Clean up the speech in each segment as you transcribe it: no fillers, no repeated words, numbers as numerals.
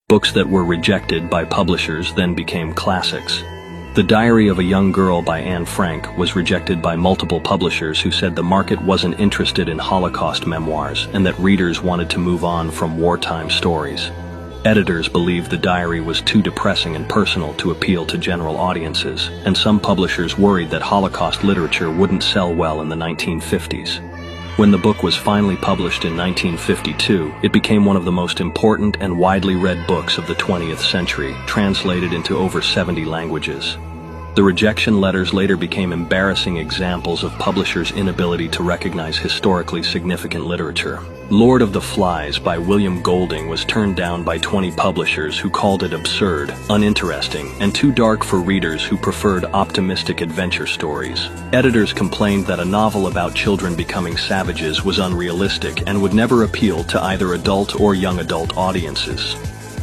Books that were rejected by publishers then became classics. The Diary of a Young Girl by Anne Frank was rejected by multiple publishers who said the market wasn't interested in Holocaust memoirs and that readers wanted to move on from wartime stories. Editors believed the diary was too depressing and personal to appeal to general audiences, and some publishers worried that Holocaust literature wouldn't sell well in the 1950s. When the book was finally published in 1952, it became one of the most important and widely read books of the 20th century, translated into over 70 languages. The rejection letters later became embarrassing examples of publishers' inability to recognize historically significant literature. Lord of the Flies by William Golding was turned down by 20 publishers who called it absurd, uninteresting, and too dark for readers who preferred optimistic adventure stories. Editors complained that a novel about children becoming savages was unrealistic and would never appeal to either adult or young adult audiences.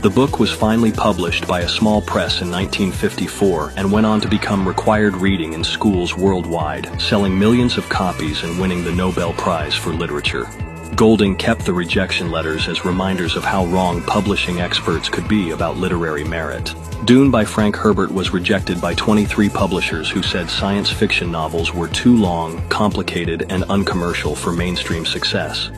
The book was finally published by a small press in 1954 and went on to become required reading in schools worldwide, selling millions of copies and winning the Nobel Prize for Literature. Golding kept the rejection letters as reminders of how wrong publishing experts could be about literary merit. Dune by Frank Herbert was rejected by 23 publishers who said science fiction novels were too long, complicated, and uncommercial for mainstream success.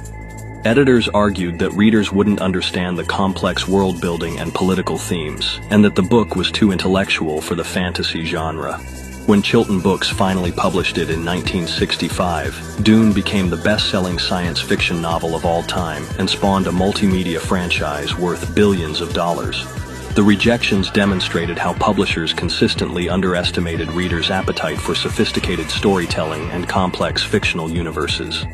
Editors argued that readers wouldn't understand the complex world-building and political themes, and that the book was too intellectual for the fantasy genre. When Chilton Books finally published it in 1965, Dune became the best-selling science fiction novel of all time and spawned a multimedia franchise worth billions of dollars. The rejections demonstrated how publishers consistently underestimated readers' appetite for sophisticated storytelling and complex fictional universes.